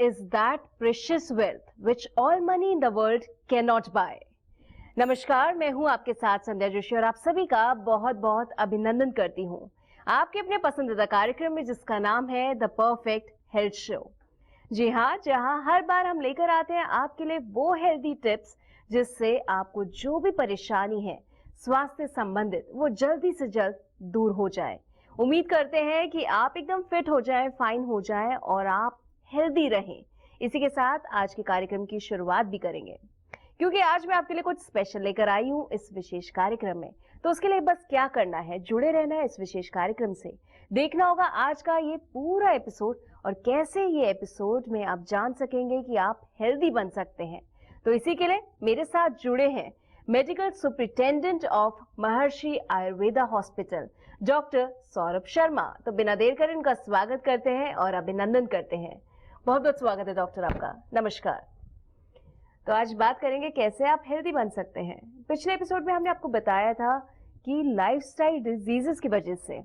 is that precious wealth which all money in the world cannot buy. नमस्कार, मैं हूं आपके साथ संध्या जोशी और आप सभी का बहुत बहुत अभिनंदन करती हूं आपके अपने पसंदीदा कार्यक्रम में जिसका नाम है द परफेक्ट हेल्थ शो। जी हाँ, जहां हर बार हम लेकर आते हैं आपके लिए वो हेल्दी टिप्स जिससे आपको जो भी परेशानी है स्वास्थ्य संबंधित वो जल्दी से जल्द दूर हो जाए। उम्मीद करते हैं कि आप एकदम फिट हो जाएं, फाइन हो जाएं और आप हेल्दी रहें। इसी के साथ आज के कार्यक्रम की शुरुआत भी करेंगे क्योंकि आज मैं आपके लिए कुछ स्पेशल लेकर आई हूं इस विशेष कार्यक्रम में। तो उसके लिए बस क्या करना है, जुड़े रहना है इस विशेष कार्यक्रम से, देखना होगा आज का ये पूरा एपिसोड और कैसे ये एपिसोड में आप जान सकेंगे कि आप हेल्दी बन सकते हैं। तो इसी के लिए मेरे साथ जुड़े हैं medical superintendent of Maharshi Ayurveda hospital doctor Saurabh Sharma. तो बिना देर कर इनका स्वागत करते हैं और अभिनंदन करते हैं। बहुत बहुत स्वागत है डॉक्टर आपका। नमस्कार। तो आज बात करेंगे कैसे आप हेल्दी बन सकते हैं। पिछले एपिसोड में हमने आपको बताया था कि लाइफस्टाइल डिजीजेस की वजह से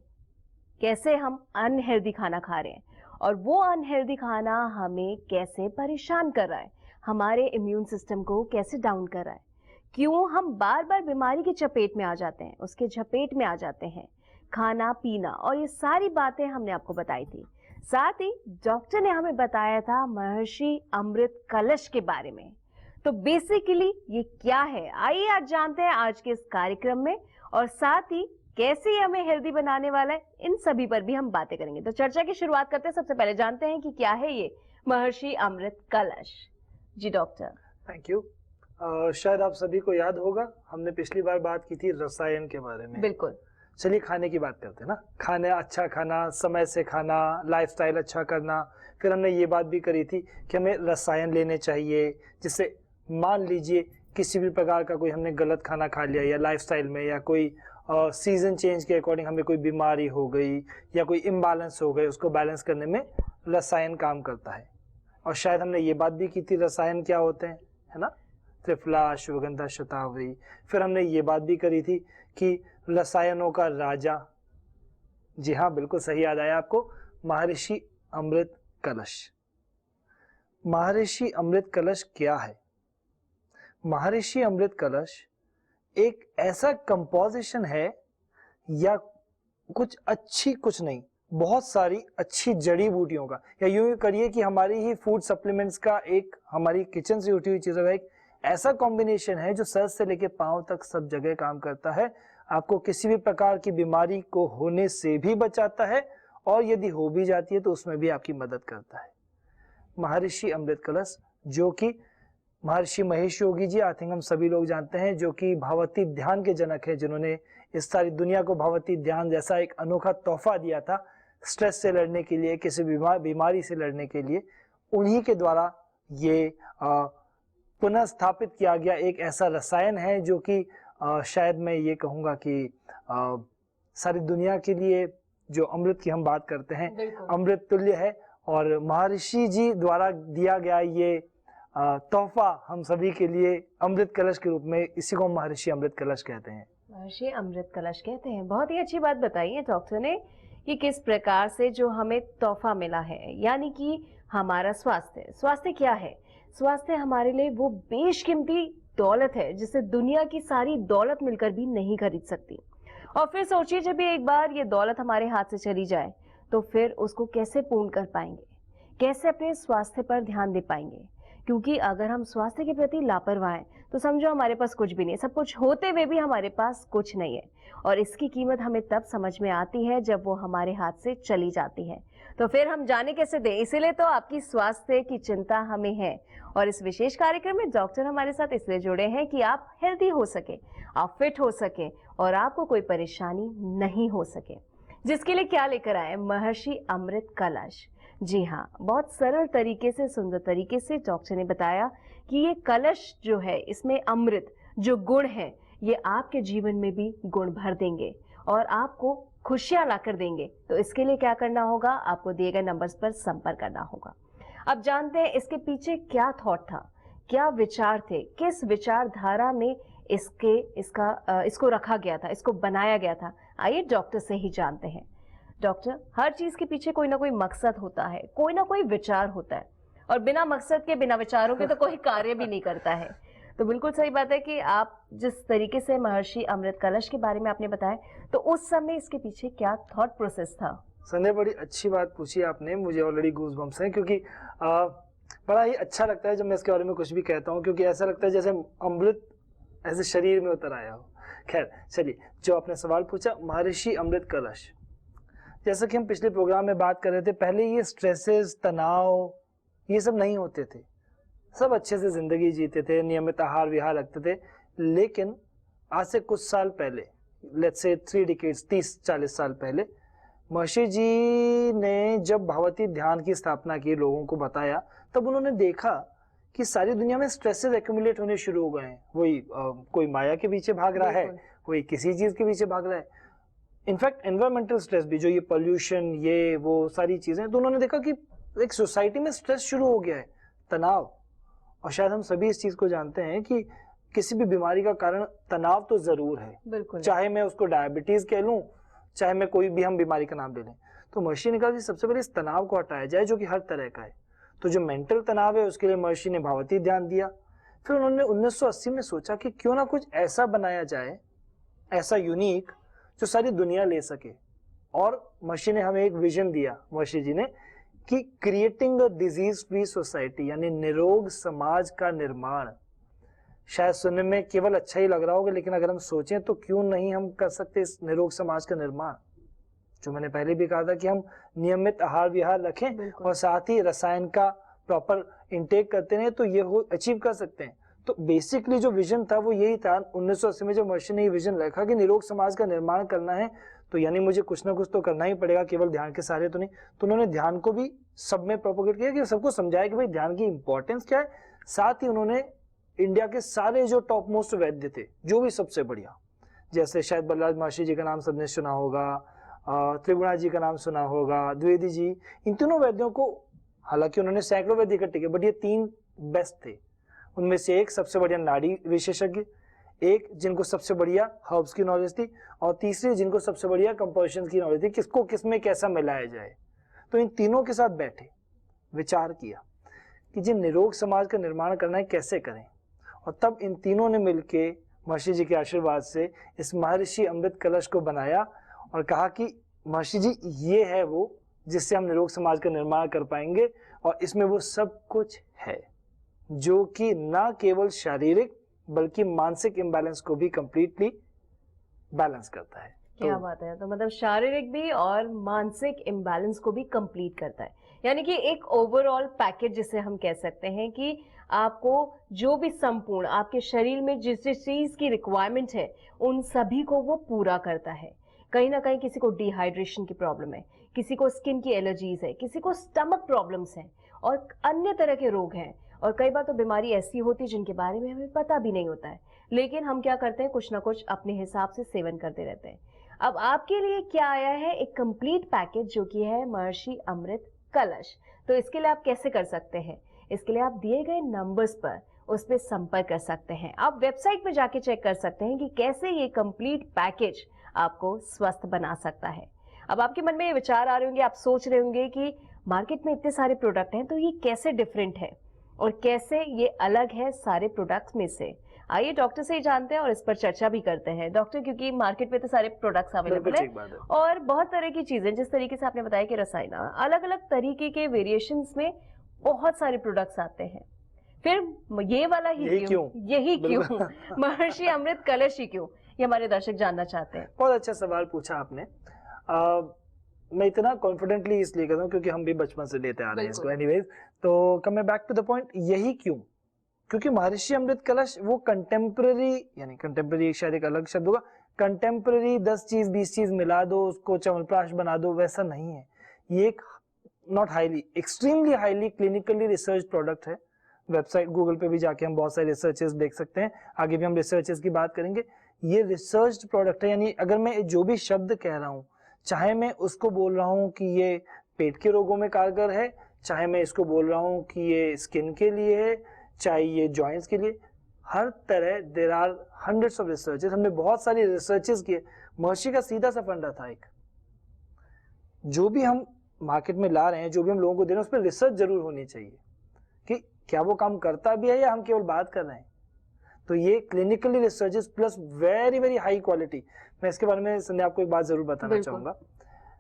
कैसे हम अनहेल्दी खाना खा रहे हैं और वो अनहेल्दी खाना हमें कैसे परेशान कर रहा है, हमारे इम्यून सिस्टम को कैसे डाउन कर रहा है, क्यों हम बार बार बीमारी की चपेट में आ जाते हैं, उसके झपेट में आ जाते हैं, खाना पीना, और ये सारी बातें हमने आपको बताई थी। साथ ही डॉक्टर ने हमें बताया था महर्षि अमृत कलश के बारे में। तो बेसिकली ये क्या है, आइए आज जानते हैं आज के इस कार्यक्रम में, और साथ ही कैसे ये हमें हेल्दी बनाने वाला है, इन सभी पर भी हम बातें करेंगे। तो चर्चा की शुरुआत करते हैं। सबसे पहले जानते हैं कि क्या है ये महर्षि अमृत कलश। जी डॉक्टर। Thank you. शायद आप सभी को याद होगा हमने पिछली बार बात की थी रसायन के बारे में। बिल्कुल। चलिए खाने की बात करते हैं ना। खाने अच्छा खाना, समय से खाना, लाइफस्टाइल अच्छा करना। फिर हमने ये बात भी करी थी कि हमें रसायन लेने चाहिए, जिससे मान लीजिए किसी भी प्रकार का कोई हमने गलत खाना खा लिया या लाइफस्टाइल में, या कोई सीजन चेंज के अकॉर्डिंग हमें कोई बीमारी हो गई या कोई इम्बैलेंस हो गई, उसको बैलेंस करने में रसायन काम करता है। और शायद हमने ये बात भी की थी रसायन क्या होते हैं, है ना, त्रिफला, अश्वगंधा, शतावरी। फिर हमने ये बात भी करी थी कि रसायनों का राजा, जी हाँ बिल्कुल सही याद आया आपको, महर्षि अमृत कलश। महर्षि अमृत कलश क्या है? महर्षि अमृत कलश एक ऐसा कंपोजिशन है, या कुछ नहीं, बहुत सारी अच्छी जड़ी बूटियों का, या यूं करिए कि हमारी ही फूड सप्लीमेंट्स का एक, हमारी किचन से उठी हुई चीजों का एक ऐसा कॉम्बिनेशन है जो सर से लेके पांव तक सब जगह काम करता है। आपको किसी भी प्रकार की बीमारी को होने से भी बचाता है, और यदि हो भी जाती है तो उसमें भी आपकी मदद करता है। महर्षि अमृत कलश, जो कि महर्षि महेश योगी जी, आई थिंक हम सभी लोग जानते हैं, जो कि भावातीत ध्यान के जनक है, जिन्होंने इस सारी दुनिया को भावातीत ध्यान जैसा एक अनोखा तोहफा दिया था स्ट्रेस से लड़ने के लिए, किसी बीमारी से लड़ने के लिए। उन्हीं के द्वारा ये पुनः स्थापित किया गया एक ऐसा रसायन है जो कि शायद मैं ये कहूँगा कि सारी दुनिया के लिए, जो अमृत की हम बात करते हैं, अमृत तुल्य है। और महर्षि जी द्वारा दिया गया ये तोहफा हम सभी के लिए अमृत कलश के रूप में, इसी को महर्षि अमृत कलश कहते हैं। महर्षि अमृत कलश कहते हैं। बहुत ही अच्छी बात बताई है डॉक्टर ने कि किस प्रकार से जो हमें तोहफा मिला है, यानी कि हमारा स्वास्थ्य। स्वास्थ्य क्या है? स्वास्थ्य हमारे लिए वो बेशकीमती दौलत है जिसे दुनिया की सारी दौलत मिलकर भी नहीं खरीद सकती। और फिर सोचिए, जब एक बार ये दौलत हमारे हाथ से चली जाए तो फिर उसको कैसे पूर्ण कर पाएंगे, कैसे अपने स्वास्थ्य पर ध्यान दे पाएंगे? क्योंकि अगर हम स्वास्थ्य के प्रति लापरवाह हैं तो समझो हमारे पास कुछ भी नहीं, सब कुछ होते हुए भी हमारे पास कुछ नहीं है। और इसकी कीमत हमें तब समझ में आती है जब वो हमारे हाथ से चली जाती है। तो फिर हम जाने कैसे दें? इसीलिए तो आपकी स्वास्थ्य की चिंता हमें है, और इस विशेष कार्यक्रम में डॉक्टर हमारे साथ इसलिए जुड़े हैं कि आप हेल्दी हो सके, आप फिट हो सके और आपको कोई परेशानी नहीं हो सके। जिसके लिए क्या लेकर आए? महर्षि अमृत कलश। जी हाँ, बहुत सरल तरीके से, सुंदर तरीके से डॉक्टर ने बताया कि ये कलश जो है, इसमें अमृत जो गुण है, ये आपके जीवन में भी गुण भर देंगे और आपको खुशियां लाकर देंगे। तो इसके लिए क्या करना होगा? आपको दिए गए नंबर्स पर संपर्क करना होगा। अब जानते हैं इसके पीछे क्या थॉट था, क्या विचार थे, किस विचारधारा में इसको रखा गया था, इसको बनाया गया था। आइए डॉक्टर से ही जानते हैं। डॉक्टर, हर चीज के पीछे कोई ना कोई मकसद होता है, कोई ना कोई विचार होता है, और बिना मकसद के, बिना विचारों के तो कोई कार्य भी नहीं करता है। तो बिल्कुल सही बात है कि आप जिस तरीके से महर्षि अमृत कलश के बारे में आपने बताया, तो उस समय इसके पीछे क्या थॉट प्रोसेस था? संध्या, बड़ी अच्छी बात पूछी आपने, मुझे ऑलरेडी गूज़बम्प्स हैं, क्योंकि बड़ा ही अच्छा लगता है जब मैं इसके बारे में कुछ भी कहता हूँ, क्योंकि ऐसा लगता है जैसे अमृत ऐसे शरीर में उतर आया हो। खैर चलिए, जो आपने सवाल पूछा, महर्षि अमृत कलश, जैसा कि हम पिछले प्रोग्राम में बात कर रहे थे, पहले ये स्ट्रेसेस, तनाव, ये सब नहीं होते थे, सब अच्छे से जिंदगी जीते थे, नियमित आहार विहार रखते थे। लेकिन आज से कुछ साल पहले, लेट्स से 3 डिकेड्स, 30-40 साल पहले, महर्षि जी ने जब भगवती ध्यान की स्थापना की, लोगों को बताया, तब उन्होंने देखा कि सारी दुनिया में स्ट्रेसेस एक्यूमुलेट होने शुरू हो गए हैं। वही कोई माया के पीछे भाग रहा है, कोई किसी चीज के पीछे भाग रहा है। इनफैक्ट एनवायरमेंटल स्ट्रेस भी, जो ये पोल्यूशन, ये वो सारी चीजें, तो उन्होंने देखा कि एक सोसाइटी में स्ट्रेस शुरू हो गया है, तनाव। और शायद हम सभी इस चीज को जानते हैं कि किसी भी बीमारी का कारण तनाव तो जरूर है, बिल्कुल। चाहे मैं उसको डायबिटीज कह लूं, चाहे मैं कोई भी हम बीमारी का नाम ले लें। तो महर्षि ने कहा कि सबसे पहले इस तनाव को हटाया जाए, जो कि हर तरह का है। तो जो मेंटल तनाव है, उसके लिए महर्षि ने भावती ध्यान दिया। फिर उन्होंने 1980 में सोचा कि क्यों ना कुछ ऐसा बनाया जाए, ऐसा यूनिक, जो सारी दुनिया ले सके। और महर्षि ने हमें एक विजन दिया, महर्षि जी ने, कि creating a disease free society, यानी निरोग समाज का निर्माण। शायद सुनने में केवल अच्छा ही लग रहा होगा, लेकिन अगर हम सोचें तो क्यों नहीं हम कर सकते इस निरोग समाज का निर्माण। जो मैंने पहले भी कहा था कि हम नियमित आहार विहार रखें और साथ ही रसायन का प्रॉपर इंटेक करते रहे, तो ये अचीव कर सकते हैं। तो बेसिकली जो विजन था वो यही था। 1980 में जब महर्षि ने ये विजन रखा कि निरोग समाज का निर्माण करना है, तो यानी मुझे कुछ ना कुछ तो करना ही पड़ेगा, केवल ध्यान के सहारे तो नहीं। तो उन्होंने ध्यान को भी सब में प्रोपोगेट किया, कि सबको समझाया कि भाई ध्यान की इंपॉर्टेंस क्या है। साथ ही उन्होंने इंडिया के सारे जो टॉप मोस्ट वैद्य थे, जो भी सबसे बढ़िया, जैसे शायद बलराज महर्षि जी का नाम सबने सुना होगा, त्रिगुणा जी का नाम सुना होगा, द्विवेदी जी, इन तीनों वैद्यों को, हालांकि उन्होंने सैकड़ों वैद्य इकट्ठे किए, बट ये 3 बेस्ट थे। उनमें से एक सबसे बढ़िया नाड़ी विशेषज्ञ, एक जिनको सबसे बढ़िया हर्ब्स की नॉलेज थी, और तीसरी जिनको सबसे बढ़िया कंपोजिशन की नॉलेज थी, किसको किसमें कैसा मिलाया जाए। तो इन तीनों के साथ बैठे, विचार किया कि जिन निरोग समाज का निर्माण करना है, कैसे करें। और तब इन तीनों ने मिलके महर्षि जी के आशीर्वाद से इस महर्षि अमृत कलश को बनाया, और कहा कि महर्षि जी, ये है वो जिससे हम निरोग समाज का निर्माण कर पाएंगे। और इसमें वो सब कुछ है, जो कि ना केवल शारीरिक बल्कि मानसिक इम्बैलेंस को भी कंप्लीटली बैलेंस करता है। क्या बात है। तो मतलब शारीरिक भी और मानसिक इम्बैलेंस को भी कंप्लीट करता है, यानी कि एक ओवरऑल पैकेज जिसे हम कह सकते हैं कि आपको जो भी संपूर्ण आपके शरीर में जिस जिस चीज की रिक्वायरमेंट है, उन सभी को वो पूरा करता है। कहीं ना कहीं किसी को डिहाइड्रेशन की प्रॉब्लम है, किसी को स्किन की एलर्जीज है, किसी को स्टमक प्रॉब्लम्स हैं और अन्य तरह के रोग हैं। और कई बार तो बीमारी ऐसी होती है जिनके बारे में हमें पता भी नहीं होता है, लेकिन हम क्या करते हैं, कुछ ना कुछ अपने हिसाब से सेवन करते रहते हैं। अब आपके लिए क्या आया है, एक कंप्लीट पैकेज, जो कि है महर्षि अमृत कलश। तो इसके लिए आप कैसे कर सकते हैं? इसके लिए आप दिए गए नंबर्स पर उस पर संपर्क कर सकते हैं। आप वेबसाइट पर जाके चेक कर सकते हैं कि कैसे ये कंप्लीट पैकेज आपको स्वस्थ बना सकता है। अब आपके मन में ये विचार आ रहे होंगे, आप सोच रहे होंगे कि मार्केट में इतने सारे प्रोडक्ट हैं, तो ये कैसे डिफरेंट है और कैसे ये अलग है सारे प्रोडक्ट्स में से। आइए डॉक्टर से ही जानते हैं और इस पर चर्चा भी करते हैं। डॉक्टर, क्योंकि मार्केट में तो सारे प्रोडक्ट्स अवेलेबल है और बहुत तरह की चीजें, जिस तरीके से आपने बताया कि रसायन, अलग अलग तरीके के वेरिएशंस में बहुत सारे प्रोडक्ट्स आते हैं, फिर ये वाला ही क्यों, यही क्यों, महर्षि अमृत कलश ही क्यों, ये हमारे दर्शक जानना चाहते हैं। बहुत अच्छा सवाल पूछा आपने। मैं इतना कॉन्फिडेंटली इसलिए कहता हूँ क्योंकि हम भी बचपन से लेते आ रहे हैं इसको। एनीवेज, तो coming back to the point, यही क्यों, क्योंकि महर्षि अमृत कलश वो कंटेम्पररी, यानी कंटेम्पररी शायद एक अलग शब्द होगा, कंटेम्पररी 10 चीज 20 चीज मिला दो, उसको च्यवनप्राश बना दो, वैसा नहीं है। ये एक not highly, extremely highly clinically research product है। वेबसाइट गूगल पे भी जाके हम बहुत सारे रिसर्चेस देख सकते हैं, आगे भी हम रिसर्चेस की बात करेंगे। ये रिसर्च प्रोडक्ट है, यानी अगर मैं जो भी शब्द कह रहा हूँ, चाहे मैं उसको बोल रहा हूँ कि ये पेट के रोगों में कारगर है, चाहे मैं इसको बोल रहा हूँ कि ये स्किन के लिए है, चाहे ये जॉइंट्स के लिए, हर तरह there are hundreds of researches. हमने बहुत सारी रिसर्चेस किए। महर्षि का सीधा सा फंडा था एक, जो भी हम मार्केट में ला रहे हैं, जो भी हम लोगों को दे रहे हैं, उस पर रिसर्च जरूर होनी चाहिए। क्या वो काम करता भी है या हम केवल बात कर रहे हैं? तो ये clinically researches plus very very high quality. मैं इसके बारे में संध्या आपको एक बात जरूर बताना चाहूंगा।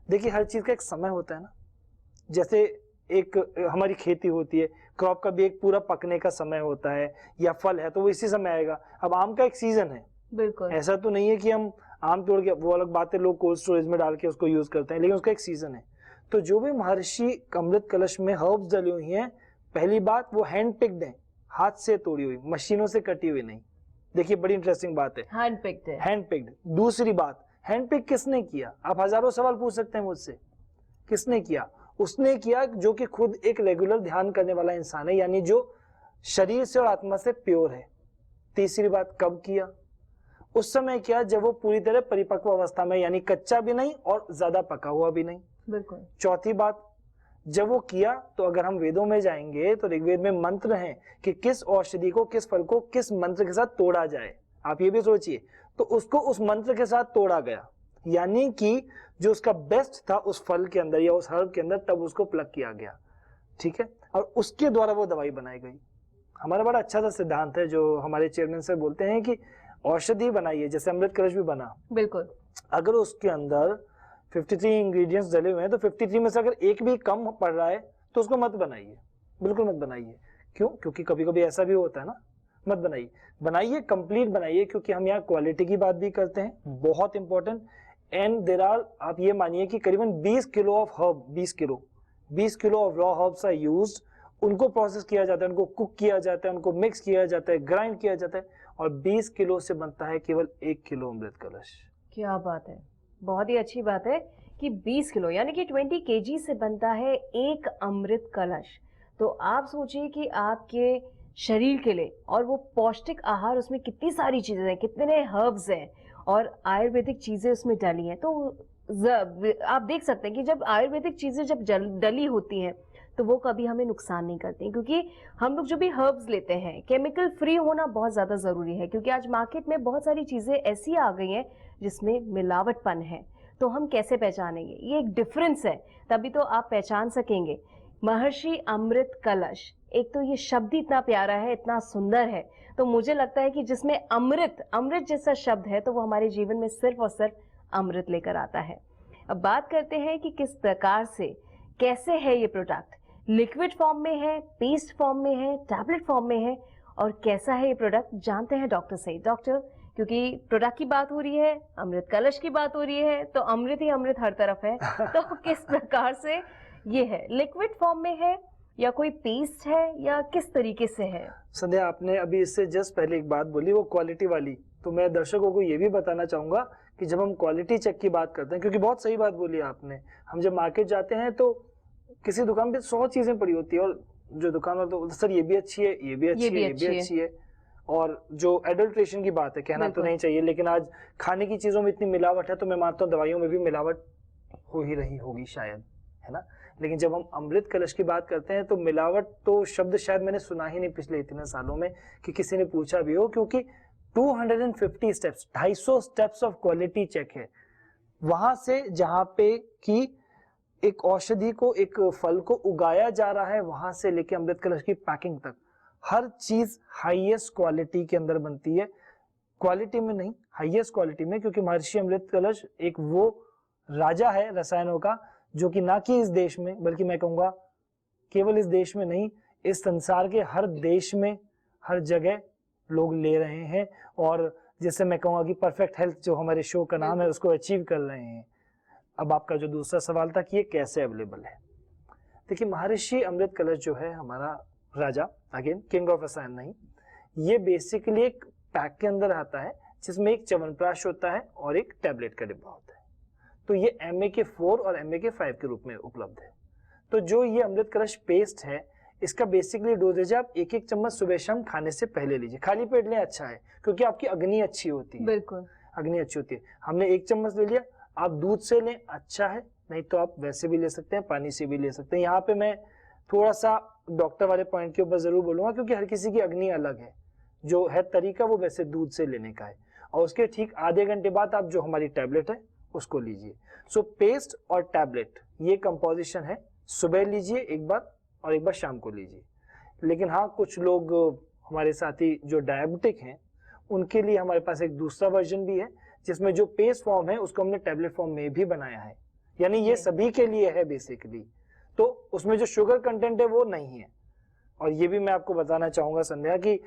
देखिए, हर चीज का एक समय होता है ना। जैसे एक हमारी खेती होती है, क्रॉप का भी एक पूरा पकने का समय होता है, या फल है तो वो इसी समय आएगा। अब आम का एक सीजन है, बिल्कुल ऐसा तो नहीं है कि हम आम तोड़ के, वो अलग बात है, लोग कोल्ड स्टोरेज में डाल के उसको यूज करते हैं, लेकिन उसका एक सीजन है। तो जो भी महर्षि अमृत कलश में हर्ब्स डली हुई हैं, पहली बात वो हैंड पिक्ड है, हाथ से तोड़ी हुई, मशीनों से कटी हुई नहीं। देखिए, बड़ी इंटरेस्टिंग बात है, हैंड पिक्ड है। Hand picked. दूसरी बात, हैंड पिक किसने किया? आप हजारों सवाल पूछ सकते हैं मुझसे, किसने किया? उसने किया जो कि खुद एक रेगुलर ध्यान करने वाला इंसान है, यानी जो शरीर से और आत्मा से प्योर है। तीसरी बात, कब किया? उस समय किया जब वो पूरी तरह परिपक्व अवस्था में, यानी कच्चा भी नहीं और ज्यादा पका हुआ भी नहीं। बिल्कुल। चौथी बात, जब वो किया तो अगर हम वेदों में जाएंगे तो ऋग्वेद में मंत्र हैं कि किस औषधि को, किस फल को किस मंत्र के साथ तोड़ा जाए। आप ये भी सोचिए, तो उसको उस मंत्र के साथ तोड़ा गया, यानी कि जो उसका बेस्ट था उस फल के अंदर या उस हर्ब के अंदर, तब उसको प्लग किया गया। ठीक है, और उसके द्वारा वो दवाई बनाई गई। हमारा बड़ा अच्छा सा सिद्धांत है जो हमारे चेयरमैन से बोलते हैं कि औषधि बनाइए, जैसे अमृत कलश भी बना। बिल्कुल। अगर उसके अंदर 53 इंग्रेडिएंट्स डले हुए हैं तो 53 में से अगर एक भी कम पड़ रहा है तो उसको मत बनाइए, बिल्कुल मत बनाइए। क्यों? क्योंकि कभी कभी ऐसा भी होता है ना। मत बनाइए, बनाइए कंप्लीट बनाइए, क्योंकि हम यहाँ क्वालिटी की बात भी करते हैं, बहुत इंपॉर्टेंट। एंड देयर आर, आप ये मानिए कि करीबन 20 kilo of herb, 20 kilo of raw herbs are used. उनको प्रोसेस किया जाता है, उनको कुक किया जाता है, उनको मिक्स किया जाता है, ग्राइंड किया जाता है, और 20 किलो से बनता है केवल 1 किलो अमृत कलश। क्या बात है, बहुत ही अच्छी बात है कि 20 किलो यानी कि 20 केजी से बनता है एक अमृत कलश। तो आप सोचिए कि आपके शरीर के लिए, और वो पौष्टिक आहार, उसमें कितनी सारी चीजें हैं, कितने हर्ब्स हैं और आयुर्वेदिक चीजें उसमें डली हैं। तो आप देख सकते हैं कि जब आयुर्वेदिक चीजें जब डली होती हैं तो वो कभी हमें नुकसान नहीं करती, क्योंकि हम लोग जो भी हर्ब्स लेते हैं, केमिकल फ्री होना बहुत ज़्यादा ज़रूरी है, क्योंकि आज मार्केट में बहुत सारी चीज़ें ऐसी आ गई हैं जिसमें मिलावटपन है। तो हम कैसे पहचानेंगे? ये एक डिफरेंस है, तभी तो आप पहचान सकेंगे। महर्षि अमृत कलश, एक तो ये शब्द ही इतना प्यारा है, इतना सुंदर है, तो मुझे लगता है कि जिसमें अमृत, अमृत जैसा शब्द है, तो वो हमारे जीवन में सिर्फ और सिर्फ अमृत लेकर आता है। अब बात करते हैं कि किस प्रकार से, कैसे है ये प्रोडक्ट, लिक्विड फॉर्म में है, पेस्ट फॉर्म में है, टैबलेट फॉर्म में है, और कैसा है ये प्रोडक्ट, जानते हैं डॉक्टर से। डॉक्टर, क्योंकि प्रोडक्ट की बात हो रही है, अमृत कलश की बात हो रही है, तो अमृत ही अमृत हर तरफ है। तो किस प्रकार से ये है, लिक्विड फॉर्म में है या कोई पेस्ट है, या किस तरीके से है? संध्या, आपने अभी इससे जस्ट पहले एक बात बोली, वो क्वालिटी वाली, तो मैं दर्शकों को ये भी बताना चाहूंगा कि जब हम क्वालिटी चेक की बात करते हैं, क्योंकि बहुत सही बात बोली आपने, हम जब मार्केट जाते हैं तो किसी दुकान पे 100 चीजें पड़ी होती है, और जो दुकान वाला तो सर ये भी अच्छी है, ये भी अच्छी है, ये भी अच्छी है। और जो एडल्ट्रेशन की बात है, कहना तो नहीं चाहिए, लेकिन आज खाने की चीजों में इतनी मिलावट है, तो मैं मानता हूँ दवाइयों में भी मिलावट हो ही रही होगी शायद, है ना। लेकिन जब हम अमृत कलश की बात करते हैं तो मिलावट तो शब्द शायद मैंने सुना ही नहीं पिछले इतने सालों में कि किसी ने पूछा भी हो, क्योंकि 250 steps, 250 steps of quality check है। वहां से जहां पे कि एक औषधि को, एक फल को उगाया जा रहा है, वहां से लेके अमृत कलश की पैकिंग तक हर चीज हाईएस्ट क्वालिटी के अंदर बनती है। क्वालिटी में नहीं, हाईएस्ट क्वालिटी में, क्योंकि महर्षि अमृत कलश एक वो राजा है रसायनों का, जो कि ना कि इस देश में, बल्कि मैं कहूंगा केवल इस देश में नहीं, इस संसार के हर देश में, हर जगह लोग ले रहे हैं, और जिससे मैं कहूंगा कि परफेक्ट हेल्थ, जो हमारे शो का नाम है, उसको अचीव कर रहे हैं। अब आपका जो दूसरा सवाल था कि ये कैसे अवेलेबल है, देखिए महर्षि अमृत कलश जो है हमारा राजा, अगेन किंग ऑफ रसायन नहीं, ये बेसिकली एक पैक के अंदर आता है जिसमें एक च्यवनप्राश होता है और एक टैबलेट का डिब्बा होता है। तो ये MAK4 और MAK5 के रूप में उपलब्ध है। तो जो ये अमृत कलश पेस्ट है, इसका बेसिकली डोजेज आप 1-1 चम्मच सुबह शाम खाने से पहले लीजिए, खाली पेट लें अच्छा है, क्योंकि आपकी अग्नि अच्छी होती है। बिल्कुल, अग्नि अच्छी होती है। हमने 1 चम्मच ले लिया, आप दूध से लें अच्छा है, नहीं तो आप वैसे भी ले सकते हैं, पानी से भी ले सकते हैं। यहाँ पे मैं थोड़ा सा डॉक्टर वाले पॉइंट के ऊपर जरूर बोलूंगा, क्योंकि हर किसी की अग्नि अलग है। जो है तरीका वो वैसे दूध से लेने का है, और उसके ठीक आधे घंटे बाद आप जो हमारी टैबलेट है उसको लीजिए। सो पेस्ट और टैबलेट ये कंपोजिशन है, सुबह लीजिए एक बार और एक बार शाम को लीजिए। लेकिन हाँ, कुछ लोग हमारे साथी जो डायबिटिक हैं उनके लिए हमारे पास एक दूसरा वर्जन भी है, जिसमें जो पेस्ट फॉर्म है उसको हमने टैबलेट फॉर्म में भी बनाया है, यानी ये सभी के लिए है बेसिकली। तो उसमें जो शुगर कंटेंट है वो नहीं है। और ये भी मैं आपको बताना चाहूंगा संध्या कि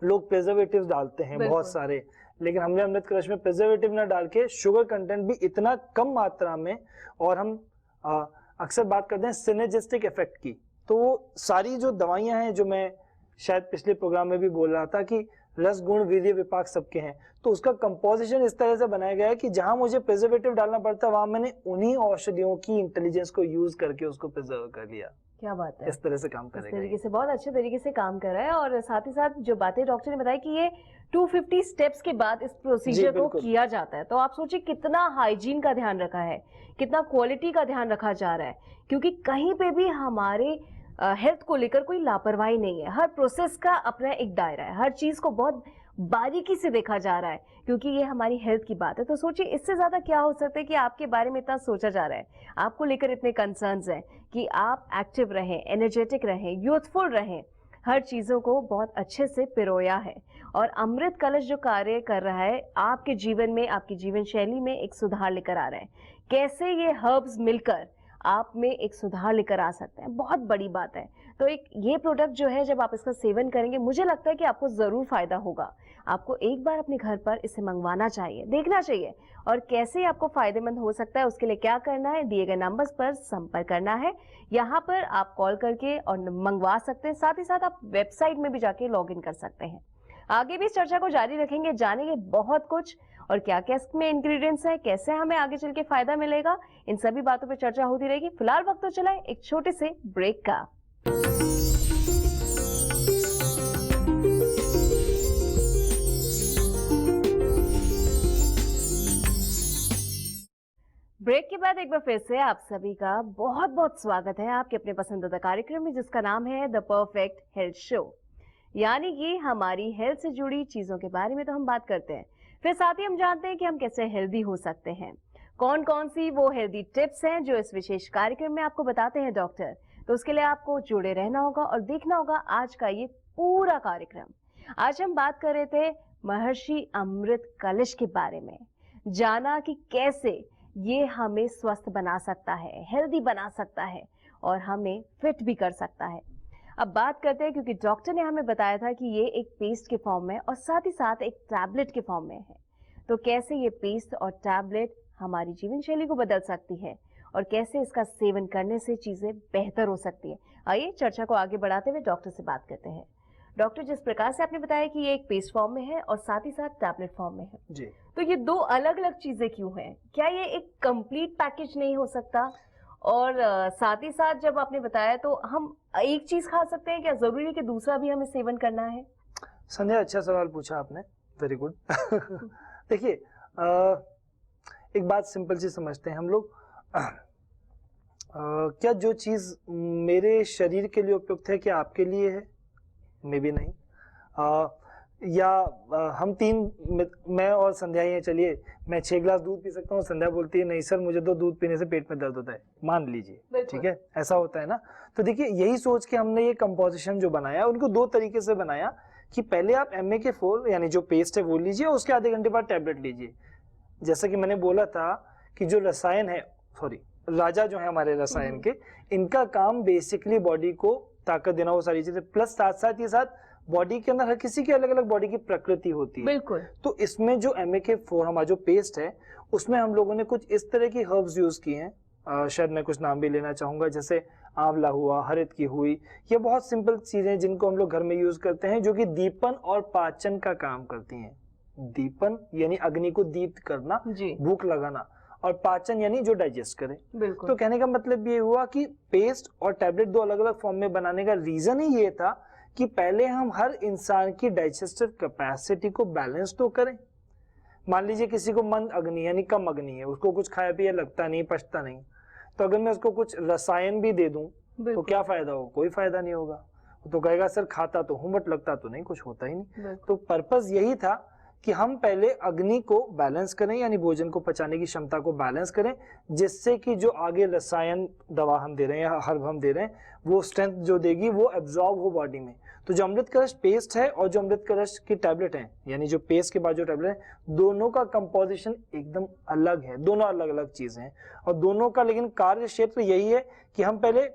लोग प्रिजर्वेटिव्स डालते हैं बहुत सारे, लेकिन हमने अमृत कलश में प्रिजर्वेटिव ना डाल के शुगर कंटेंट भी इतना कम मात्रा में, और हम अक्सर बात करते हैं सिनर्जिस्टिक इफेक्ट की। तो वो सारी जो दवाइयां हैं, जो मैं शायद पिछले प्रोग्राम में भी बोल रहा था कि रस गुण वीर्य विपाक सबके हैं, तो उसका कंपोजिशन इस तरह से बनाया गया है कि जहां मुझे प्रिजर्वेटिव डालना पड़ता है वहां मैंने उन्हीं औषधियों की इंटेलिजेंस को यूज करके उसको प्रिजर्व कर लिया। क्या बात है, इस तरह से काम करेगा, इस तरीके से बहुत अच्छे तरीके से काम कर रहा है। और साथ ही साथ जो बातें डॉक्टर ने बताई कि ये 250 स्टेप्स के बाद इस प्रोसीजर को किया जाता है, तो आप सोचिए कितना हाइजीन का ध्यान रखा है, कितना क्वालिटी का ध्यान रखा जा रहा है, क्योंकि कहीं पे भी हमारे हेल्थ को लेकर कोई लापरवाही नहीं है। हर प्रोसेस का अपना एक दायरा है, हर चीज को बहुत बारीकी से देखा जा रहा है, क्योंकि ये हमारी हेल्थ की बात है। तो सोचिए इससे ज्यादा क्या हो सकता है कि आपके बारे में इतना सोचा जा रहा है, आपको लेकर इतने कंसर्न्स हैं कि आप एक्टिव रहें, एनर्जेटिक रहें, यूथफुल रहें, हर चीजों को बहुत अच्छे से पिरोया है। और अमृत कलश जो कार्य कर रहा है आपके जीवन में, आपकी जीवन शैली में एक सुधार लेकर आ रहा है। कैसे ये हर्ब्स मिलकर आप में एक सुधार लेकर आ सकते हैं, बहुत बड़ी बात है। तो एक ये प्रोडक्ट जो है, जब आप इसका सेवन करेंगे, मुझे लगता है कि आपको जरूर फायदा होगा। आपको एक बार अपने घर पर इसे मंगवाना चाहिए, देखना चाहिए, और कैसे आपको फायदेमंद हो सकता है उसके लिए क्या करना है, दिए गए नंबर्स पर संपर्क करना है। यहाँ पर आप कॉल करके और मंगवा सकते हैं, साथ ही साथ आप वेबसाइट में भी जाके लॉग इन कर सकते हैं। आगे भी इस चर्चा को जारी रखेंगे, जानेंगे बहुत कुछ, और क्या क्या इसमें इंग्रेडिएंट्स है, कैसे हमें आगे चल के फायदा मिलेगा, इन सभी बातों पर चर्चा होती रहेगी। फिलहाल वक्त तो चला है एक छोटे से ब्रेक का। ब्रेक के बाद एक बार फिर से आप सभी का बहुत बहुत स्वागत है आपके अपने पसंदीदा कार्यक्रम में, जिसका नाम है द परफेक्ट हेल्थ शो। यानी कि हमारी हेल्थ से जुड़ी चीजों के बारे में तो हम बात करते हैं, फिर साथ ही हम जानते हैं कि हम कैसे हेल्दी हो सकते हैं। कौन कौन सी वो हेल्दी टिप्स हैं जो इस विशेष कार्यक्रम में आपको बताते हैं डॉक्टर। तो उसके लिए आपको जुड़े रहना होगा और देखना होगा आज का ये पूरा कार्यक्रम। आज हम बात कर रहे थे महर्षि अमृत कलश के बारे में, जाना कि कैसे ये हमें स्वस्थ बना सकता है, हेल्दी बना सकता है, और हमें फिट भी कर सकता है। अब बात करते हैं, क्योंकि डॉक्टर ने हमें बताया था कि ये एक पेस्ट के फॉर्म में और साथ ही साथ एक टैबलेट के फॉर्म में है। तो कैसे ये पेस्ट और टैबलेट हमारी जीवन शैली को बदल सकती है, और कैसे इसका सेवन करने से चीजें बेहतर हो सकती है। आइए चर्चा को आगे बढ़ाते हुए डॉक्टर से बात करते हैं। डॉक्टर, जिस प्रकार से आपने बताया कि ये एक पेस्ट फॉर्म में है और साथ ही साथ टैबलेट फॉर्म में है जी, तो ये दो अलग अलग चीजें क्यों हैं? क्या ये एक कंप्लीट पैकेज नहीं हो सकता? और साथ ही साथ जब आपने बताया, तो हम एक चीज खा सकते हैं, क्या जरूरी है कि दूसरा भी हमें सेवन करना है? संध्या अच्छा सवाल पूछा आपने, वेरी गुड। देखिए, एक बात सिंपल सी समझते हैं हम लोग। क्या जो चीज मेरे शरीर के लिए उपयुक्त है क्या आपके लिए है? मे भी नहीं। हम मैं और संध्या ही हैं, चलिए मैं 6 ग्लास दूध पी सकता हूँ, संध्या बोलती है नहीं सर मुझे तो दूध पीने से पेट में दर्द होता है, मान लीजिए, ठीक है, ऐसा होता है ना। तो देखिए, यही सोच के हमने ये कंपोजिशन जो बनाया, उनको 2 तरीके से बनाया कि पहले आप MAK4 यानी जो पेस्ट है वो लीजिए, और उसके आधे घंटे बाद टैबलेट लीजिए। जैसा कि मैंने बोला था कि जो रसायन है, राजा जो है हमारे रसायन के, इनका काम बेसिकली बॉडी को ताकत देना, वो सारी चीजें, प्लस साथ ही साथ बॉडी के अंदर हर किसी की अलग अलग बॉडी की प्रकृति होती है। बिल्कुल। तो इसमें जो MAK4 हमारा जो पेस्ट है, उसमें हम लोगों ने कुछ इस तरह की हर्ब्स यूज की हैं, शायद मैं कुछ नाम भी लेना चाहूंगा, जैसे आंवला हुआ, हरित की हुई, ये बहुत सिंपल चीजें जिनको हम लोग घर में यूज करते हैं, जो कि दीपन और पाचन का काम करती हैं। दीपन यानी अग्नि को दीप्त करना, भूख लगाना, और पाचन यानी जो डाइजेस्ट करे। बिल्कुल। तो कहने का मतलब ये हुआ कि पेस्ट और टैबलेट 2 अलग अलग फॉर्म में बनाने का रीजन ही ये था कि पहले हम हर इंसान की डाइजेस्टिव कैपेसिटी को बैलेंस तो करें। मान लीजिए किसी को मंद अग्नि यानी कम अग्नि है, उसको कुछ खाया पिया लगता नहीं, पचता नहीं, तो अगर मैं उसको कुछ रसायन भी दे दूं तो क्या फायदा होगा? कोई फायदा नहीं होगा। तो कहेगा सर खाता तो हूं बट लगता तो नहीं, कुछ होता ही नहीं। तो पर्पस यही था कि हम पहले अग्नि को बैलेंस करें, यानी भोजन को पचाने की क्षमता को बैलेंस करें, जिससे कि जो आगे रसायन दवा हम दे रहे हैं या हर्ब हम दे रहे हैं वो स्ट्रेंथ जो देगी वो एब्जॉर्ब हो बॉडी में। तो जो अमृत कलश पेस्ट है और जो अमृत कलश की टैबलेट है, यानी जो पेस्ट के बाद जो टैबलेट है, दोनों का कंपोजिशन एकदम अलग है, दोनों अलग अलग चीजें हैं। और दोनों का लेकिन कार्य क्षेत्र यही है कि हम पहले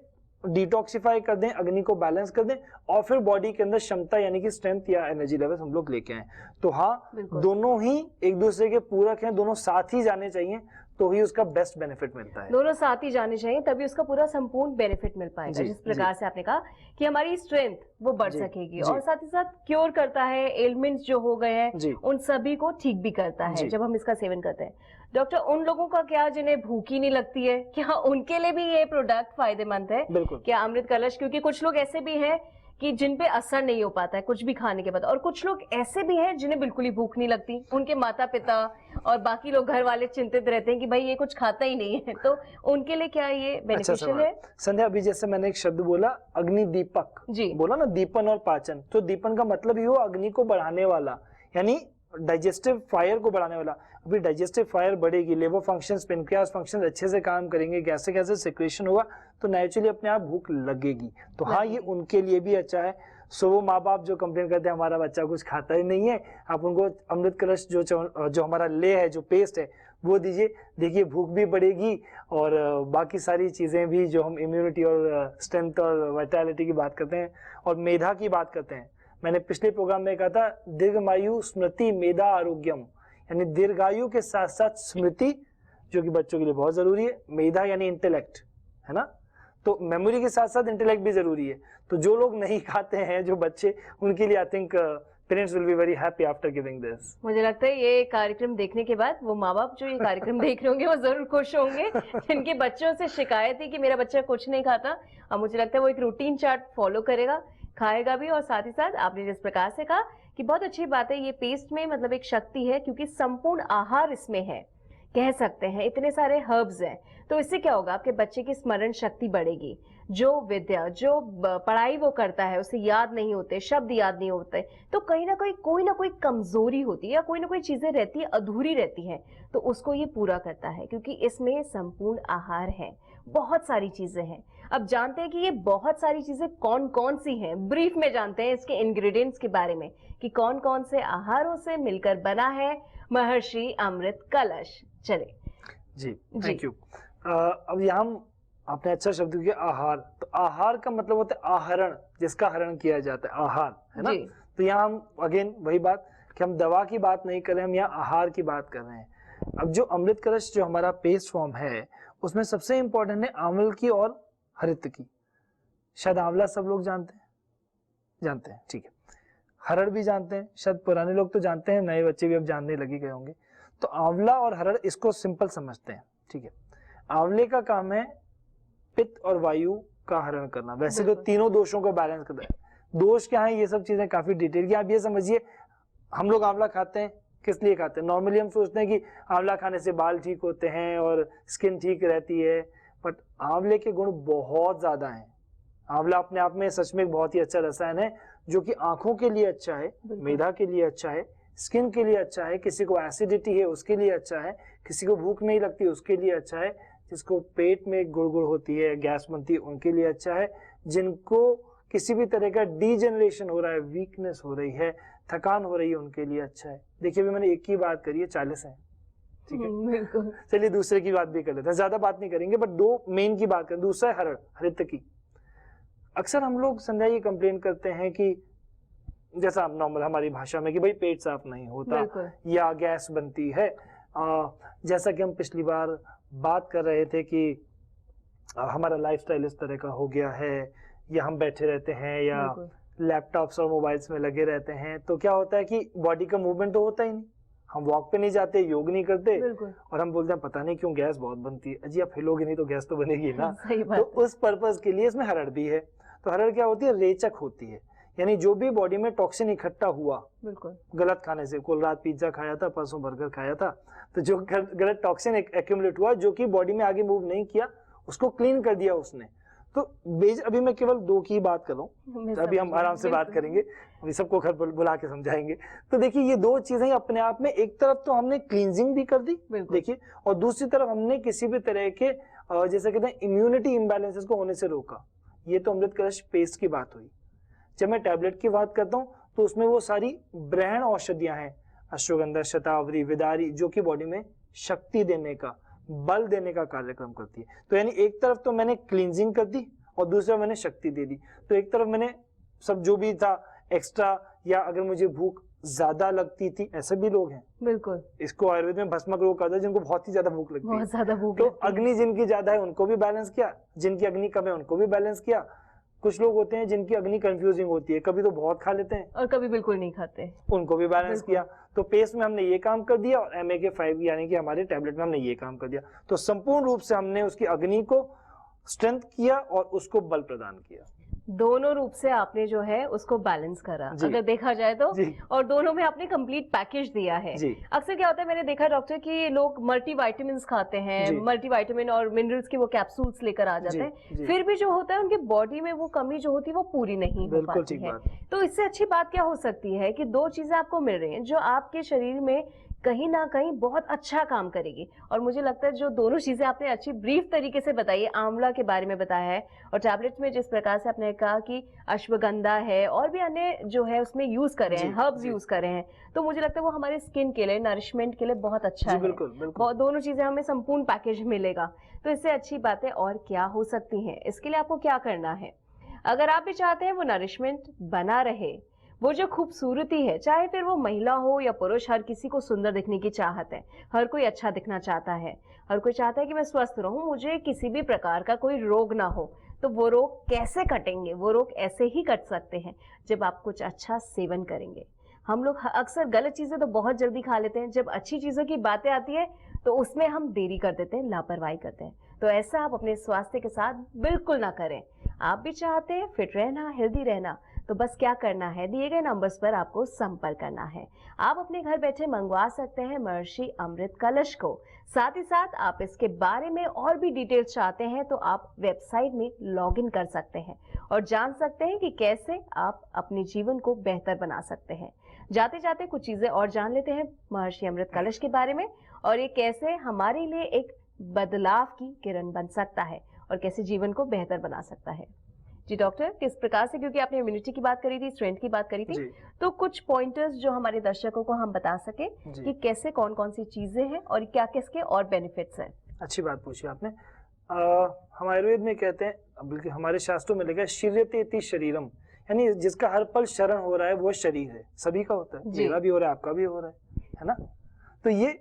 डिटॉक्सिफाई कर दें, अग्नि को बैलेंस कर दें और फिर बॉडी के अंदर क्षमता यानी कि स्ट्रेंथ या एनर्जी लेवल हम लोग लेके आए। तो हाँ, दोनों ही एक दूसरे के पूरक हैं, दोनों साथ ही जाने चाहिए, तो ही उसका बेस्ट बेनिफिट मिलता है। दोनों साथ ही जाने चाहिए, तभी उसका पूरा संपूर्ण बेनिफिट मिल पाएगा। जिस प्रकार से आपने कहा कि हमारी स्ट्रेंथ वो बढ़ सकेगी और साथ ही साथ क्योर करता है, एलिमेंट्स जो हो गए हैं उन सभी को ठीक भी करता है जब हम इसका सेवन करते हैं। डॉक्टर, उन लोगों का क्या जिन्हें भूख ही नहीं लगती है, क्या उनके लिए भी ये प्रोडक्ट फायदेमंद है? बिल्कुल। क्या अमृत कलश, क्योंकि कुछ लोग ऐसे भी हैं कि जिन पे असर नहीं हो पाता है कुछ भी खाने के बाद, और कुछ लोग ऐसे भी हैं जिन्हें बिल्कुल ही भूख नहीं लगती, उनके माता पिता और बाकी लोग घर वाले चिंतित रहते हैं कि भाई ये कुछ खाता ही नहीं है, तो उनके लिए क्या ये बेनिफिशियल है? संध्या, अभी जैसे मैंने एक शब्द बोला अग्नि दीपक, बोला ना, दीपन और पाचन, तो दीपन का मतलब ही हो अग्नि को बढ़ाने वाला, यानी डाइजेस्टिव फायर को बढ़ाने वाला। अभी डाइजेस्टिव फायर बढ़ेगी, लिवर फंक्शंस, पेनक्रियास फंक्शंस अच्छे से काम करेंगे, गैसिक एसिड सिक्रेशन होगा, तो नेचुरली अपने आप भूख लगेगी। तो हाँ, ये उनके लिए भी अच्छा है। सो वो माँ बाप जो कंप्लेन करते हैं हमारा बच्चा कुछ खाता ही नहीं है, आप उनको अमृत कलश जो हमारा ले है, जो पेस्ट है, वो दीजिए। देखिए, भूख भी बढ़ेगी और बाकी सारी चीजें भी, जो हम इम्यूनिटी और स्ट्रेंथ और वाइटैलिटी की बात करते हैं और मेधा की बात करते हैं। मैंने पिछले प्रोग्राम में कहा था दीर्घायु स्मृति मेधा आरोग्यम, यानी दीर्घायु के साथ साथ स्मृति, जो कि बच्चों के लिए बहुत जरूरी है, मेधा यानी इंटेलेक्ट, है ना, तो मेमोरी के साथ साथ इंटेलेक्ट भी जरूरी है। तो जो लोग नहीं खाते हैं, जो बच्चे, उनके लिए I think parents will be very happy after giving this. मुझे लगता है ये कार्यक्रम देखने के बाद वो माँ बाप जो ये कार्यक्रम देख रहे होंगे वो जरूर खुश होंगे, जिनके बच्चों से शिकायत है कि मेरा बच्चा कुछ नहीं खाता। अब मुझे लगता है वो एक रूटीन चार्ट फॉलो करेगा, खाएगा भी, और साथ ही साथ आपने जिस प्रकार से कहा कि बहुत अच्छी बात है, ये पेस्ट में मतलब एक शक्ति है, क्योंकि संपूर्ण आहार इसमें है, कह सकते हैं, इतने सारे हर्ब्स हैं। तो इससे क्या होगा, आपके बच्चे की स्मरण शक्ति बढ़ेगी, जो विद्या, जो पढ़ाई वो करता है उसे याद नहीं होते, शब्द याद नहीं होते, तो कहीं ना कहीं कोई ना कोई कमजोरी होती है या कोई ना कोई चीजें रहती है, अधूरी रहती है, तो उसको ये पूरा करता है, क्योंकि इसमें संपूर्ण आहार है, बहुत सारी चीजें हैं। अब जानते हैं कि ये बहुत सारी चीजें कौन कौन सी हैं, ब्रीफ में जानते हैं इसके इंग्रेडिएंट्स के बारे में कि कौन कौन से आहारों से मिलकर बना है महर्षि अमृत कलश। चले जी, थैंक यू। अब यहाँ आपने अच्छा शब्द किया, आहार। तो आहार का मतलब होता है आहरण, जिसका हरण किया जाता है, आहार, है ना। तो यहाँ हम अगेन वही बात कि हम दवा की बात नहीं कर रहे, हम यहाँ आहार की बात कर रहे हैं। अब जो अमृत कलश जो हमारा पेस्ट फॉर्म है, उसमें सबसे इंपॉर्टेंट है आंवल की और हरित की। शायद आंवला सब लोग जानते हैं, ठीक है। हरड़ भी जानते हैं, शायद पुराने लोग तो जानते हैं, नए बच्चे भी अब जानने लगे गए होंगे। तो आंवला और हरड़, इसको सिंपल समझते हैं, ठीक है। आंवले का काम है पित्त और वायु का हरण करना, वैसे तो तीनों दोषों को बैलेंस करता है। दोष क्या है, ये सब चीजें काफी डिटेल की। आप ये समझिए, हम लोग आंवला खाते हैं, किस लिए खाते हैं? नॉर्मली हम सोचते हैं कि आंवला खाने से बाल ठीक होते हैं और स्किन ठीक रहती है, बट आंवले के गुण बहुत ज्यादा हैं। आंवला अपने आप में सच में एक बहुत ही अच्छा रसायन है, जो कि आंखों के लिए अच्छा है, मेधा के लिए अच्छा है, स्किन के लिए अच्छा है, किसी को एसिडिटी है उसके लिए अच्छा है, किसी को भूख नहीं लगती उसके लिए अच्छा है, जिसको पेट में गुड़गुड़ होती है, गैस बनती है, उनके लिए अच्छा है, जिनको किसी भी तरह का डीजेनरेशन हो रहा है, वीकनेस हो रही है, थकान हो रही है, उनके लिए अच्छा है। देखिए, अभी मैंने एक की बात करी है, 40 है, ठीक है। चलिए दूसरे की बात भी कर लेते हैं, ज्यादा बात नहीं करेंगे, बट दो मेन की बात करें। दूसरा है हरड़, हरित की। अक्सर हम लोग संध्या ये कंप्लेन करते हैं कि जैसा नॉर्मल हमारी भाषा में कि भाई पेट साफ नहीं होता या गैस बनती है। जैसा कि हम पिछली बार बात कर रहे थे कि हमारा लाइफस्टाइल इस तरह का हो गया है, या हम बैठे रहते हैं या लैपटॉप्स और मोबाइल्स में लगे रहते हैं, तो क्या होता है कि बॉडी का मूवमेंट तो होता ही नहीं। हम वॉक पे नहीं जाते, योग नहीं करते, और हम बोलते हैं पता नहीं क्यों गैस बहुत बनती है। अजी आप हिलोगे नहीं तो गैस तो बनेगी ना। तो उस पर्पस के लिए इसमें हरड़ भी है। तो हरड़ क्या होती है, रेचक होती है, यानी जो भी बॉडी में टॉक्सिन इकट्ठा हुआ गलत खाने से, कल रात पिज्जा खाया था, परसों बर्गर खाया था, तो जो गलत टॉक्सिन एक्यूमुलेट हुआ, जो कि बॉडी में आगे मूव नहीं किया, उसको क्लीन कर दिया उसने, तो अभी मैं केवल 2 की बात कर रहा हूँ, मैं अभी हम समझ आराम से बात बिल्कुल। करेंगे, अभी सबको घर बुला के समझाएंगे। तो देखिए ये 2 चीजें अपने आप में, एक तरफ तो हमने क्लींजिंग भी कर दी बिल्कुल। देखिए, और दूसरी तरफ हमने किसी भी तरह के जैसे कहते हैं इम्यूनिटी इम्बैलेंसेस को होने से रोका। ये तो अमृत कलश पेस्ट की बात हुई। जब मैं टैबलेट की बात करता हूँ तो उसमें वो सारी ब्रहण औषधियां हैं, अश्वगंधा, शतावरी, विदारी, जो कि बॉडी में शक्ति देने का, बल देने का कार्यक्रम करती है। तो यानी एक तरफ तो मैंने क्लींजिंग कर दी और दूसरा मैंने शक्ति दे दी। तो एक तरफ मैंने सब जो भी था एक्स्ट्रा, या अगर मुझे भूख ज्यादा लगती थी, ऐसे भी लोग हैं, बिल्कुल, इसको आयुर्वेद में भस्मक रोग कहते हैं, जिनको बहुत ही ज्यादा भूख लगती है। बहुत ज्यादा भूख तो लगती है। अग्नि जिनकी ज्यादा है उनको भी बैलेंस किया, जिनकी अग्नि कम है उनको भी बैलेंस किया। कुछ लोग होते हैं जिनकी अग्नि कंफ्यूजिंग होती है, कभी तो बहुत खा लेते हैं, और कभी बिल्कुल नहीं खाते। उनको भी बैलेंस बिल्कुल। किया। तो पेस्ट में हमने ये काम कर दिया और MAK5 यानी कि हमारे टैबलेट में हमने ये काम कर दिया। तो संपूर्ण रूप से हमने उसकी अग्नि को स्ट्रेंथ किया और उसको बल प्रदान किया। दोनों रूप से आपने जो है उसको बैलेंस करा, जी। अगर देखा जाए तो। जी। और दोनों में आपने कंप्लीट पैकेज दिया है। जी। अक्सर क्या होता है, मैंने देखा डॉक्टर कि लोग मल्टीविटामिन्स खाते हैं, जी। मल्टीविटामिन और मिनरल्स के वो कैप्सूल्स लेकर आ जाते जी, हैं, जी। फिर भी जो होता है उनकी बॉडी में वो कमी जो होती है वो पूरी नहीं हो बिल्कुल पाती ठीक है। बात। तो इससे अच्छी बात क्या हो सकती है कि 2 चीजें आपको मिल रही हैं जो आपके शरीर में कहीं ना कहीं बहुत अच्छा काम करेगी। और मुझे लगता है जो दोनों चीजें आपने अच्छी ब्रीफ तरीके से बताई है, आंवला के बारे में बताया है, और टैबलेट में जिस प्रकार से आपने कहा कि अश्वगंधा है और भी अन्य जो है उसमें यूज कर रहे हैं, जी, हर्ब्स जी। यूज कर रहे हैं, तो मुझे लगता है वो हमारे स्किन के लिए, नरिशमेंट के लिए बहुत अच्छा जी है। बिल्कुल बिल्कुल। दोनों चीजें हमें संपूर्ण पैकेज मिलेगा। तो इससे अच्छी बातें और क्या हो सकती हैं? इसके लिए आपको क्या करना है? अगर आप भी चाहते हैं वो नरिशमेंट बना रहे, वो जो खूबसूरती है, चाहे फिर वो महिला हो या पुरुष, हर किसी को सुंदर दिखने की चाहत है, हर कोई अच्छा दिखना चाहता है, हर कोई चाहता है कि मैं स्वस्थ रहूं, मुझे किसी भी प्रकार का कोई रोग ना हो। तो वो रोग कैसे कटेंगे? वो रोग ऐसे ही कट सकते हैं जब आप कुछ अच्छा सेवन करेंगे। हम लोग अक्सर गलत चीजें तो बहुत जल्दी खा लेते हैं, जब अच्छी चीजों की बातें आती है तो उसमें हम देरी कर देते हैं, लापरवाही करते हैं। तो ऐसा आप अपने स्वास्थ्य के साथ बिल्कुल ना करें। आप भी चाहते हैं फिट रहना, हेल्दी रहना, तो बस क्या करना है, दिए गए नंबर्स पर आपको संपर्क करना है। आप अपने घर बैठे मंगवा सकते हैं महर्षि अमृत कलश को। साथ ही साथ आप इसके बारे में और भी डिटेल्स चाहते हैं तो आप वेबसाइट में लॉगिन कर सकते हैं और जान सकते हैं कि कैसे आप अपने जीवन को बेहतर बना सकते हैं। जाते जाते कुछ चीजें और जान लेते हैं महर्षि अमृत कलश के बारे में, और ये कैसे हमारे लिए एक बदलाव की किरण बन सकता है और कैसे जीवन को बेहतर बना सकता है। जी डॉक्टर, किस प्रकार से, क्योंकि आपने इम्यूनिटी की बात करी थी, स्ट्रेंथ की बात करी थी, जी। तो कुछ पॉइंटर्स जो हमारे दर्शकों को हम बता सके जी। कि कैसे कौन कौन सी चीजें हैं और क्या किसके और बेनिफिट्स हैं। अच्छी बात पूछी आपने। हम आयुर्वेद में कहते हैं, बल्कि हमारे शास्त्रों में लिखा है, शिर्यते इति शरीरम, यानी जिसका हर पल शरण हो रहा है वो शरीर है। सभी का होता है, जी। मेरा भी हो रहा है, आपका भी हो रहा है ना। तो ये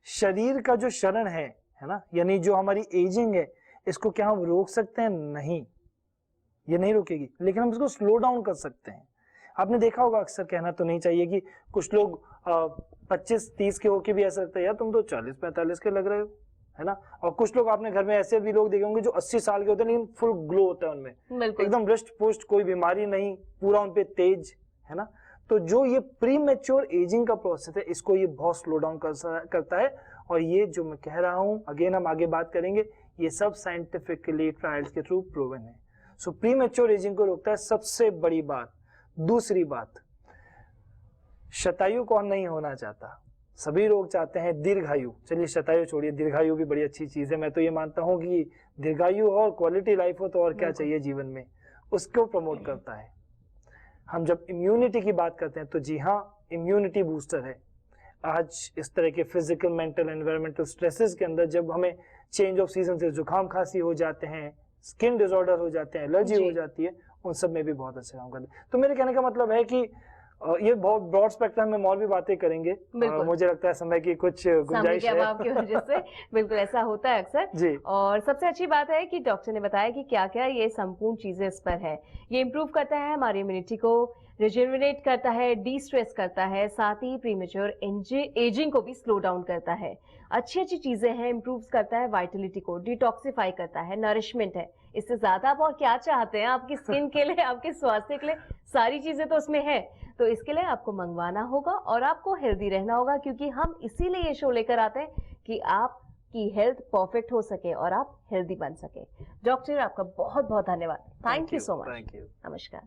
शरीर का जो शरण है ना, यानी जो हमारी एजिंग है, इसको क्या हम रोक सकते हैं? नहीं, ये नहीं रोकेगी, लेकिन हम इसको स्लो डाउन कर सकते हैं। आपने देखा होगा, अक्सर कहना तो नहीं चाहिए कि कुछ लोग 25-30 के होके भी ऐसा लगता है यार तुम तो 40-45 के लग रहे हो, है ना। और कुछ लोग आपने घर में ऐसे भी लोग देखे होंगे जो 80 साल के होते हैं लेकिन फुल ग्लो होता है उनमें, बिल्कुल। एकदम रिष्ट पुष्ट, कोई बीमारी नहीं, पूरा उनपे तेज, है ना। तो जो ये प्री मैच्योर एजिंग का प्रोसेस है, इसको ये बहुत स्लो डाउन करता है। और ये जो मैं कह रहा हूँ, अगेन हम आगे बात करेंगे, ये सब साइंटिफिकली ट्रायल्स के थ्रू प्रूवन है। सो प्री मैच्योर एजिंग को रोकता है, सबसे बड़ी बात। दूसरी बात, शतायु कौन नहीं होना चाहता? सभी लोग चाहते हैं दीर्घायु। चलिए शतायु छोड़िए, दीर्घायु भी बड़ी अच्छी चीज है। मैं तो ये मानता हूँ कि दीर्घायु और क्वालिटी लाइफ हो तो और क्या चाहिए जीवन में, उसको प्रमोट करता है। हम जब इम्यूनिटी की बात करते हैं तो जी हाँ, इम्यूनिटी बूस्टर है। आज इस तरह के फिजिकल, मेंटल, एनवायरमेंटल स्ट्रेसेस के अंदर जब हमें चेंज ऑफ सीजन से जुकाम खांसी हो जाते हैं, स्किन डिसऑर्डर हो जाते हैं, एलर्जी हो जाती है, उन सब में भी बहुत अच्छा काम करते हैं। तो मेरे कहने का मतलब है कि ये बहुत ब्रॉड स्पेक्ट्रम में और भी बातें करेंगे। मुझे लगता है समय की कुछ गुंजाइश है आपकी वजह से बिल्कुल ऐसा होता है अक्सर जी। और सबसे अच्छी बात है कि डॉक्टर ने बताया कि क्या क्या ये संपूर्ण चीजें इस पर है। ये इम्प्रूव करता है हमारी इम्यूनिटी को, रिजेनरेट करता है, डी स्ट्रेस करता है, साथ ही प्रीमेच्योर एजिंग को भी स्लो डाउन करता है। अच्छी अच्छी चीजें हैं, इम्प्रूव करता है वाइटलिटी को, डिटॉक्सिफाई करता है, नरिशमेंट है। इससे ज्यादा आप और क्या चाहते हैं? आपकी स्किन के लिए, आपके स्वास्थ्य के लिए सारी चीजें तो उसमें है। तो इसके लिए आपको मंगवाना होगा और आपको हेल्दी रहना होगा, क्योंकि हम इसीलिए ये शो लेकर आते हैं कि आप कि हेल्थ परफेक्ट हो सके और आप हेल्दी बन सके। डॉक्टर, आपका बहुत बहुत धन्यवाद। Thank you so much. Thank you. नमस्कार।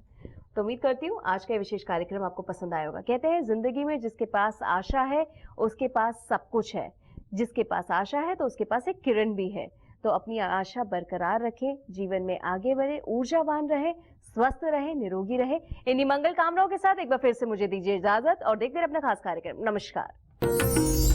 तो उम्मीद करती हूँ आज का ये विशेष कार्यक्रम आपको पसंद आया होगा। कहते हैं जिंदगी में जिसके पास आशा है उसके पास सब कुछ है, जिसके पास आशा है तो उसके पास एक किरण भी है। तो अपनी आशा बरकरार रखें, जीवन में आगे बढ़े, ऊर्जावान रहे, स्वस्थ रहे, निरोगी रहे। इन्हीं मंगल कामनाओं के साथ एक बार फिर से मुझे दीजिए इजाजत और देखते रहे अपना खास कार्यक्रम। नमस्कार।